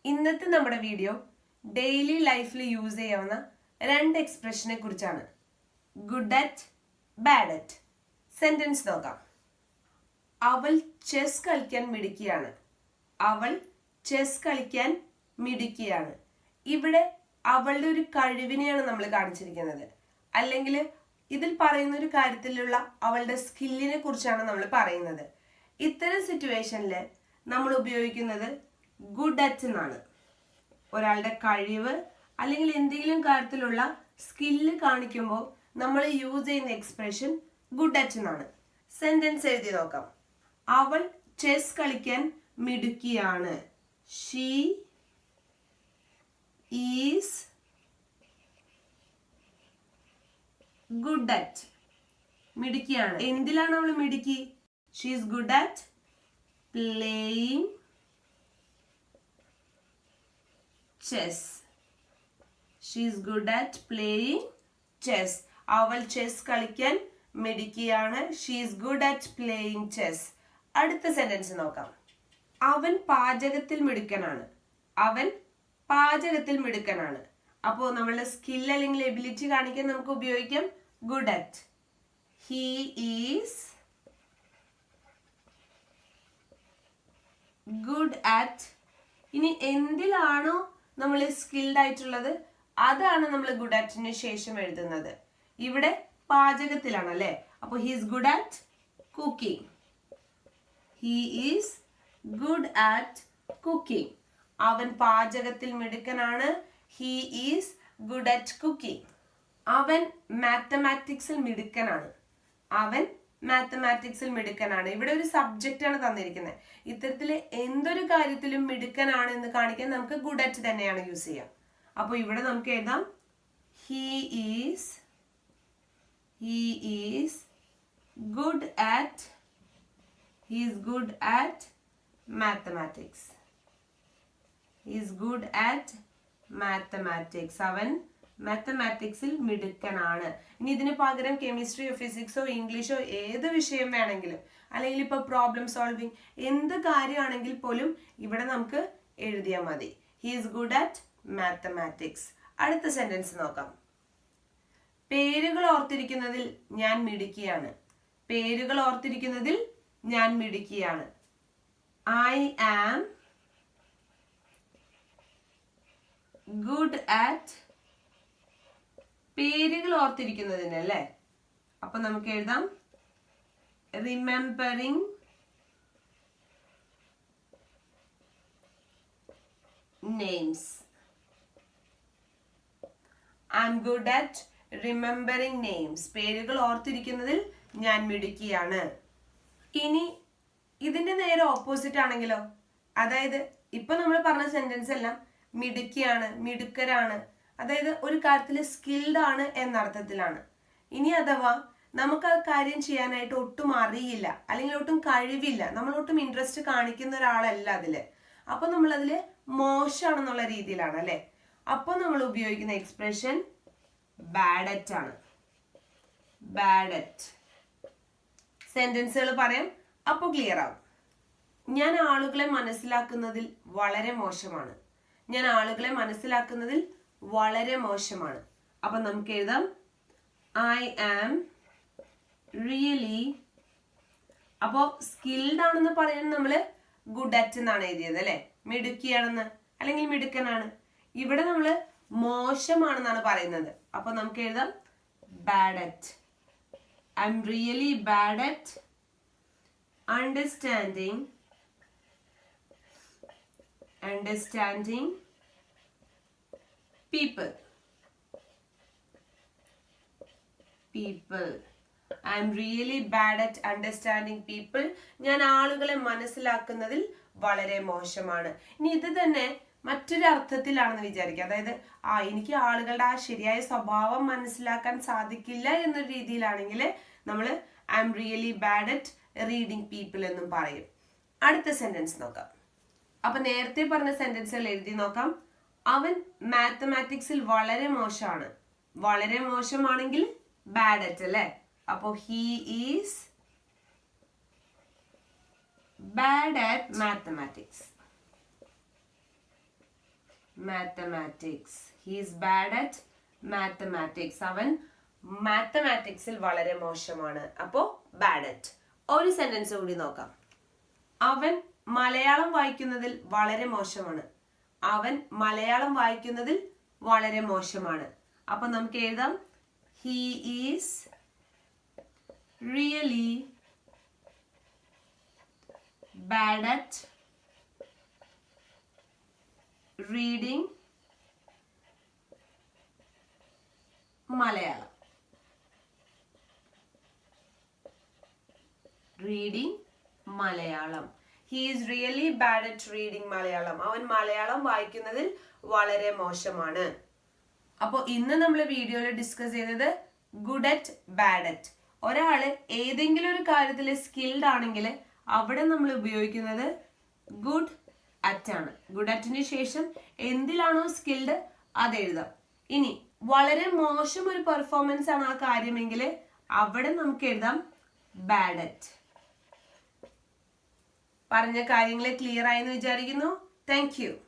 ഇന്നത്തെ നമ്മുടെ video daily ലൈഫിൽ യൂസ് ചെയ്യാവുന്ന രണ്ട് എക്സ്പ്രഷനെ കുറിച്ചാണ്. Good at, bad at. Sentence നോക്കാം. അവൾ ചെസ് കളിക്കാൻ മിടുക്കിയാണ്. അവൾ ചെസ് കളിക്കാൻ മിടുക്കിയാണ്. ഇവിടെ അവളുടെ ഒരു കഴിവിനെയാണ് നമ്മൾ കാണിച്ചിരിക്കുന്നത്. അല്ലെങ്കിൽ ഇതിൽ പറയുന്ന ഒരു കാര്യത്തിലുള്ള അവളുടെ സ്കില്ലിനെ കുറിച്ചാണ് നമ്മൾ പറയുന്നത്. ഇത്തരം സിറ്റുവേഷനിൽ നമ്മൾ ഉപയോഗിക്കുന്നത് ഗുഡ് അറ്റ് എന്നാണ്. ഒരാളുടെ കഴിവ് അല്ലെങ്കിൽ എന്തെങ്കിലും കാര്യത്തിലുള്ള സ്കില്ല് കാണിക്കുമ്പോൾ നമ്മൾ യൂസ് ചെയ്യുന്ന എക്സ്പ്രഷൻ ഗുഡ് അറ്റ് എന്നാണ്. സെന്റൻസ് എഴുതി നോക്കാം. അവൾ ചെസ് കളിക്കാൻ മിടുക്കിയാണ്. She is good at. മിടുക്കിയാണ്. എന്തിലാണ് അവൾ മിടുക്കി? She is good at playing chess. She is good at playing chess. അവൾ ചെസ് കളിക്കാൻ മിടുക്കിയാണ്. She is good at playing chess. അടുത്ത സെന്റൻസ് നോക്കാം. അവൻ പാചകത്തിൽ മിടുക്കനാണ്. അവൻ പാചകത്തിൽ മിടുക്കനാണ്. അപ്പോൾ നമ്മളുടെ സ്കിൽ അല്ലെങ്കിൽ എബിലിറ്റി കാണിക്കാൻ നമുക്ക് ഉപയോഗിക്കാം good at. He is good at. ഇനി എന്തിലാണോ നമ്മൾ സ്കിൽഡ് ആയിട്ടുള്ളത് അതാണ് നമ്മൾ ഗുഡ് അറ്റിന് ശേഷം എഴുതുന്നത്. ഇവിടെ പാചകത്തിലാണ് അല്ലെ. അപ്പൊ he is good at cooking. He is good at cooking. അവൻ പാചകത്തിൽ മിടുക്കനാണ്. He is good at cooking. അവൻ മാത്തമാറ്റിക്സിൽ മിടുക്കനാണ്. അവൻ മാത്തമാറ്റിക്സിൽ മിടുക്കനാണ്. ഇവിടെ ഒരു സബ്ജക്റ്റ് ആണ് തന്നിരിക്കുന്നത്. ഇത്തരത്തില് എന്തൊരു കാര്യത്തിലും മിടുക്കനാണ് എന്ന് കാണിക്കാൻ നമുക്ക് ഗുഡ് അറ്റ് തന്നെയാണ് യൂസ് ചെയ്യാം. അപ്പൊ ഇവിടെ നമുക്ക് എഴുതാം he is good at mathematics. അവൻ മാത്തമാറ്റിക്സിൽ മിടുക്കനാണ്. ഇനി ഇതിന് പകരം കെമിസ്ട്രിയോ ഫിസിക്സോ ഇംഗ്ലീഷോ ഏത് വിഷയം വേണമെങ്കിലും, അല്ലെങ്കിൽ ഇപ്പൊ പ്രോബ്ലം സോൾവിങ് എന്ത് കാര്യമാണെങ്കിൽ പോലും ഇവിടെ നമുക്ക് എഴുതിയാൽ മതി. He is good at mathematics. അടുത്ത സെന്റൻസ് നോക്കാം. പേരുകൾ ഓർത്തിരിക്കുന്നതിൽ ഞാൻ മിടുക്കിയാണ്. പേരുകൾ ഓർത്തിരിക്കുന്നതിൽ ഞാൻ മിടുക്കിയാണ്. I am good at. പേരുകൾ ഓർത്തിരിക്കുന്നതിന് അല്ലേ. അപ്പൊ നമുക്ക് എഴുതാം remembering names. I am good at remembering names. പേരുകൾ ഓർത്തിരിക്കുന്നതിൽ ഞാൻ മിടുക്കിയാണ്. ഇനി ഇതിന്റെ നേരെ ഓപ്പോസിറ്റ് ആണെങ്കിലോ, അതായത് ഇപ്പൊ നമ്മൾ പറഞ്ഞ സെന്റൻസ് എല്ലാം മിടുക്കിയാണ്, മിടുക്കരാണ്, അതായത് ഒരു കാര്യത്തിൽ സ്കിൽഡ് ആണ് എന്നർത്ഥത്തിലാണ്. ഇനി അഥവാ നമുക്ക് ആ കാര്യം ചെയ്യാനായിട്ട് ഒട്ടും അറിയില്ല, അല്ലെങ്കിൽ ഒട്ടും കഴിവില്ല, നമ്മൾ ഒട്ടും ഇൻട്രസ്റ്റ് കാണിക്കുന്ന ഒരാളല്ല അതില്, അപ്പൊ നമ്മൾ അതില് മോശമാണെന്നുള്ള രീതിയിലാണ് അല്ലെ. അപ്പൊ നമ്മൾ ഉപയോഗിക്കുന്ന എക്സ്പ്രഷൻ ബാഡ് അറ്റ് ആണ്. Bad at. സെന്റൻസുകൾ പറയാം, അപ്പൊ ക്ലിയർ ആവും. ഞാൻ ആളുകളെ മനസ്സിലാക്കുന്നതിൽ വളരെ മോശമാണ്. ഞാൻ ആളുകളെ മനസ്സിലാക്കുന്നതിൽ വളരെ മോശമാണ്. അപ്പൊ നമുക്ക് എഴുതാം ഐ ആം റിയലി. അപ്പോ സ്കിൽഡ് ആണെന്ന് പറയാൻ നമ്മള് ഗുഡ് അറ്റ് എന്നാണ് എഴുതിയത് അല്ലെ. മിടുക്കിയാണെന്ന് അല്ലെങ്കിൽ മിടുക്കനാണ്. ഇവിടെ നമ്മള് മോശമാണെന്നാണ് പറയുന്നത്. അപ്പൊ നമുക്ക് എഴുതാം bad at. I am really bad at understanding people. I am really bad at understanding people. ഞാൻ ആളുകളെ മനസ്സിലാക്കുന്നതിൽ വളരെ മോശമാണ്. ഇനി ഇത് തന്നെ മറ്റൊരു അർത്ഥത്തിലാണെന്ന് വിചാരിക്കുക. അതായത് എനിക്ക് ആളുകളുടെ ആ ശരിയായ സ്വഭാവം മനസ്സിലാക്കാൻ സാധിക്കില്ല എന്നൊരു രീതിയിലാണെങ്കിൽ നമ്മൾ I am really bad at reading people എന്നും പറയും. അടുത്ത സെന്റൻസ് നോക്കാം. അപ്പൊ നേരത്തെ പറഞ്ഞ സെന്റൻസുകൾ എഴുതി നോക്കാം. അവൻ മാത്തമാറ്റിക്സിൽ വളരെ മോശമാണ്. വളരെ മോശമാണെങ്കിൽ ബാഡ് അറ്റ് അല്ലെ. അപ്പോ he is bad at mathematics. mathematics. He is bad at mathematics. അവൻ മാത്തമാറ്റിക്സിൽ വളരെ മോശമാണ്. അപ്പോ bad at. ഒരു സെന്റൻസ് കൂടി നോക്കാം. അവൻ മലയാളം വായിക്കുന്നതിൽ വളരെ മോശമാണ്. അവൻ മലയാളം വായിക്കുന്നതിൽ വളരെ മോശമാണ്. അപ്പൊ നമുക്ക് എഴുതാം he is really bad at reading Malayalam. Reading Malayalam. He is really bad at reading Malayalam. അവൻ മലയാളം വായിക്കുന്നതിൽ വളരെ മോശമാണ്. അപ്പോൾ ഇന്ന് നമ്മൾ വീഡിയോയിൽ ഡിസ്കസ് ചെയ്തത് ഗുഡ് അറ്റ് ബാഡ് അറ്റ്. ഒരാള് ഏതെങ്കിലും ഒരു കാര്യത്തിൽ സ്കിൽഡ് ആണെങ്കിൽ അവിടെ നമ്മൾ ഉപയോഗിക്കുന്നത് ഗുഡ് അറ്റ് ആണ്. ഗുഡ് അറ്റിന് ശേഷം എന്തിലാണോ സ്കിൽഡ് അത് എഴുതാം. ഇനി വളരെ മോശം ഒരു പെർഫോമൻസ് ആണ് ആ കാര്യമെങ്കിൽ അവിടെ നമുക്ക് എഴുതാം ബാഡ് അറ്റ്. പറഞ്ഞ കാര്യങ്ങൾ ക്ലിയർ ആയെന്ന് വിചാരിക്കുന്നു. Thank you.